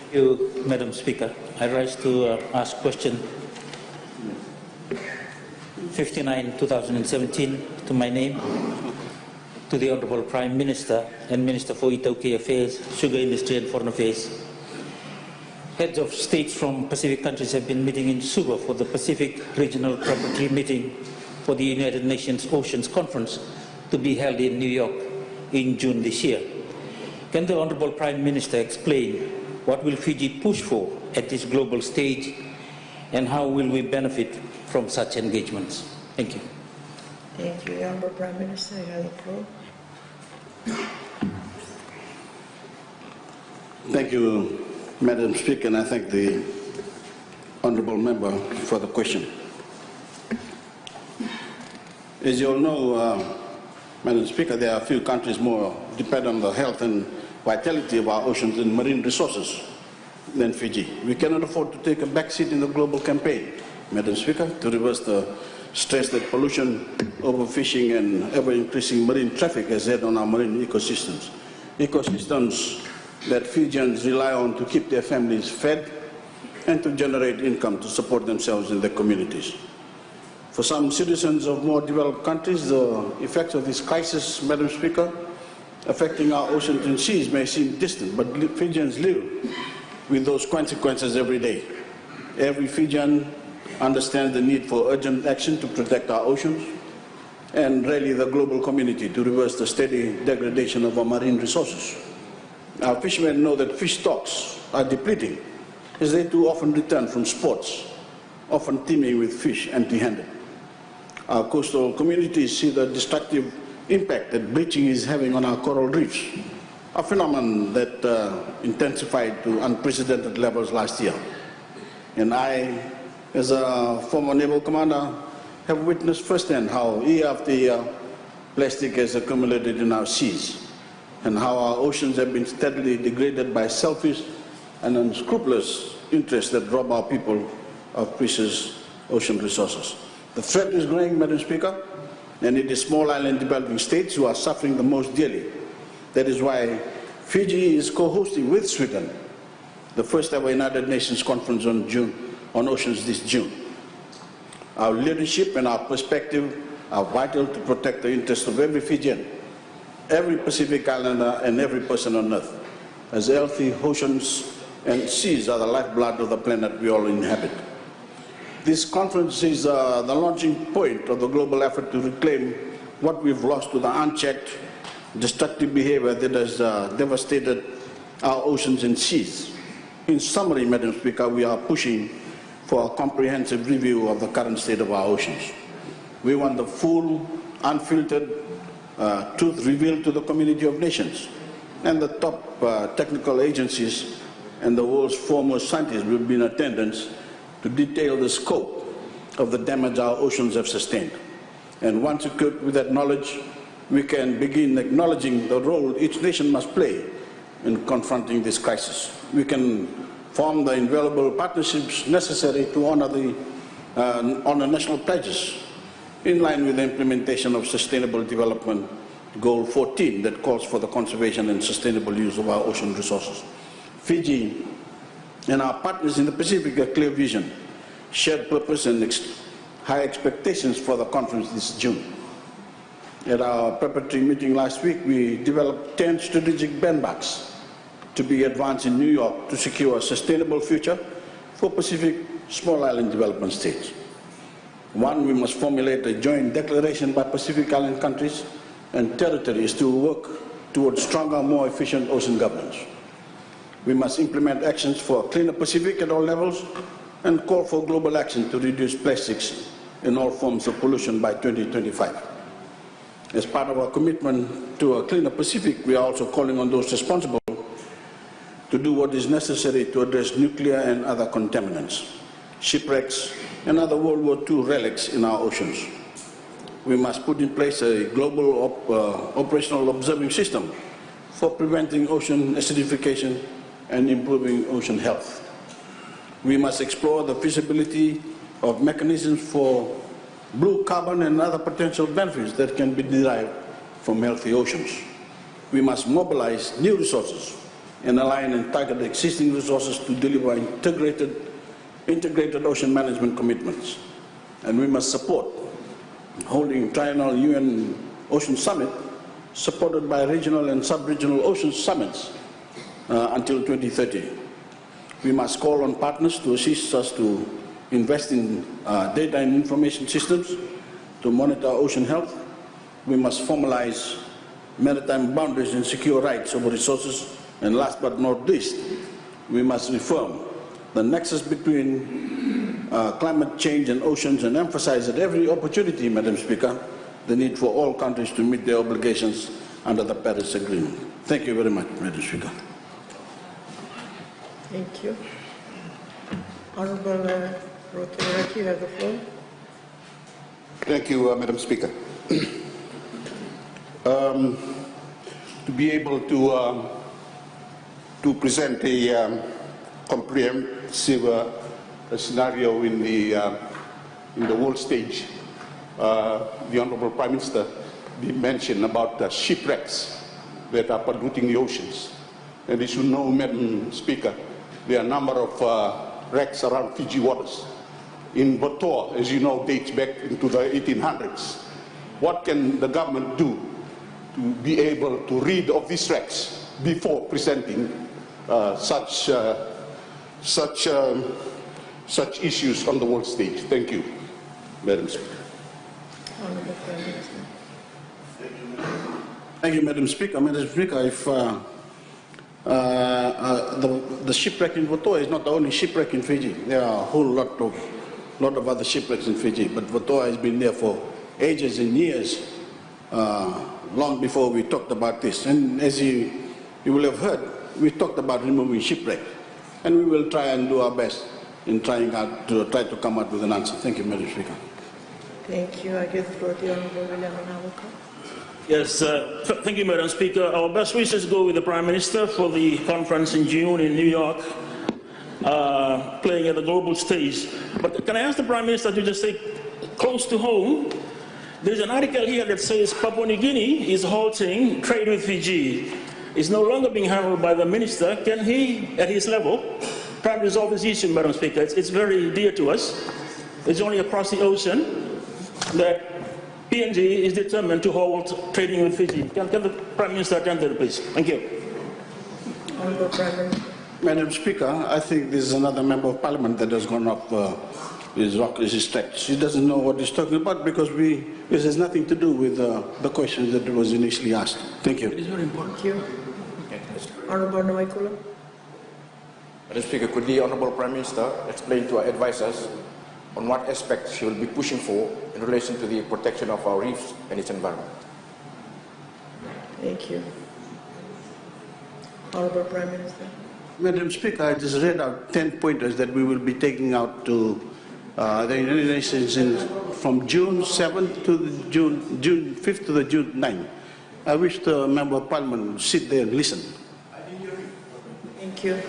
Thank you, Madam Speaker. I rise to ask question 59/2017 to my name, to the Honourable Prime Minister and Minister for Itaukei Affairs, Sugar Industry and Foreign Affairs. Heads of states from Pacific countries have been meeting in Suva for the Pacific Regional Preparatory Meeting for the United Nations Oceans Conference to be held in New York in June this year. Can the Honourable Prime Minister explain what will Fiji push for at this global stage and how will we benefit from such engagements? Thank you. Thank you, Honourable Prime Minister. You have the floor. Thank you, Madam Speaker, and I thank the Honourable Member for the question. As you all know, Madam Speaker, there are a few countries more depend on the health and vitality of our oceans and marine resources than Fiji. We cannot afford to take a backseat in the global campaign, Madam Speaker, to reverse the stress that pollution, overfishing and ever-increasing marine traffic has had on our marine ecosystems. Ecosystems that Fijians rely on to keep their families fed and to generate income to support themselves and their communities. For some citizens of more developed countries, the effects of this crisis, Madam Speaker, affecting our oceans and seas may seem distant, but Fijians live with those consequences every day. Every Fijian understands the need for urgent action to protect our oceans and rally the global community to reverse the steady degradation of our marine resources. Our fishermen know that fish stocks are depleting as they too often return from sports, often teeming with fish empty-handed. Our coastal communities see the destructive impact that bleaching is having on our coral reefs, a phenomenon that intensified to unprecedented levels last year. And I, as a former naval commander, have witnessed firsthand how year after year plastic has accumulated in our seas and how our oceans have been steadily degraded by selfish and unscrupulous interests that rob our people of precious ocean resources. The threat is growing, Madam Speaker, and it is small island developing states who are suffering the most dearly. That is why Fiji is co-hosting with Sweden the first ever United Nations Conference on Oceans this June. Our leadership and our perspective are vital to protect the interests of every Fijian, every Pacific Islander and every person on Earth, as healthy oceans and seas are the lifeblood of the planet we all inhabit. This conference is the launching point of the global effort to reclaim what we've lost to the unchecked, destructive behavior that has devastated our oceans and seas. In summary, Madam Speaker, we are pushing for a comprehensive review of the current state of our oceans. We want the full, unfiltered truth revealed to the community of nations, and the top technical agencies and the world's foremost scientists will be in attendance to detail the scope of the damage our oceans have sustained. And once equipped with that knowledge, we can begin acknowledging the role each nation must play in confronting this crisis. We can form the invaluable partnerships necessary to honor national pledges in line with the implementation of Sustainable Development Goal 14 that calls for the conservation and sustainable use of our ocean resources. Fiji and our partners in the Pacific have clear vision, shared purpose and high expectations for the conference this June. At our preparatory meeting last week, we developed 10 strategic benchmarks to be advanced in New York to secure a sustainable future for Pacific small island development states. One, we must formulate a joint declaration by Pacific Island countries and territories to work towards stronger, more efficient ocean governance. We must implement actions for a cleaner Pacific at all levels and call for global action to reduce plastics in all forms of pollution by 2025. As part of our commitment to a cleaner Pacific, we are also calling on those responsible to do what is necessary to address nuclear and other contaminants, shipwrecks, and other World War II relics in our oceans. We must put in place a global operational observing system for preventing ocean acidification and improving ocean health. We must explore the feasibility of mechanisms for blue carbon and other potential benefits that can be derived from healthy oceans. We must mobilize new resources and align and target the existing resources to deliver integrated ocean management commitments. And we must support holding triennial UN Ocean Summit, supported by regional and sub-regional ocean summits until 2030. We must call on partners to assist us to invest in data and information systems to monitor ocean health. We must formalize maritime boundaries and secure rights over resources. And last but not least, we must reform the nexus between climate change and oceans and emphasize at every opportunity, Madam Speaker, the need for all countries to meet their obligations under the Paris Agreement. Thank you very much, Madam Speaker. Thank you. Honorable Rotoraki, you have the floor. Thank you, Madam Speaker. To be able to present a comprehensive scenario in the world stage, the Honorable Prime Minister did mention about shipwrecks that are polluting the oceans. And as you know, Madam Speaker, there are a number of wrecks around Fiji waters. In Vatoa, as you know, dates back into the 1800s. What can the government do to be able to rid of these wrecks before presenting such issues on the world stage? Thank you, Madam Speaker. Honorable Prime Minister. Thank you, Madam Speaker. Madam Speaker, if the shipwreck in Vatoa is not the only shipwreck in Fiji. There are a whole lot of other shipwrecks in Fiji, but Vatoa has been there for ages and years, long before we talked about this. And as you will have heard, we talked about removing shipwreck, and we will try and do our best in trying to come up with an answer. Thank you, Madam Speaker. Thank you. I give the floor to the Honorable William Anawaka. Yes, thank you, Madam Speaker. Our best wishes go with the Prime Minister for the conference in June in New York, playing at the global stage. But can I ask the Prime Minister to just say, close to home, there's an article here that says Papua New Guinea is halting trade with Fiji. It's no longer being handled by the Minister. Can he, at his level, try to resolve this issue, Madam Speaker? It's very dear to us. It's only across the ocean that PNG is determined to hold trading with Fiji. Can the Prime Minister attend to it, please? Thank you. Honorable Prime Minister. Madam Speaker, I think this is another member of Parliament that has gone up his text. She doesn't know what he's talking about because this has nothing to do with the question that was initially asked. Thank you. It is very important. Thank you. Honorable Noikula. Madam Speaker, could the Honourable Prime Minister explain to our advisers on what aspects she will be pushing for in relation to the protection of our reefs and its environment? Thank you. Honorable Prime Minister. Madam Speaker, I just read out 10 pointers that we will be taking out to the United Nations from June 7th to the June 5th to the June 9th. I wish the Member of Parliament would sit there and listen. Thank you.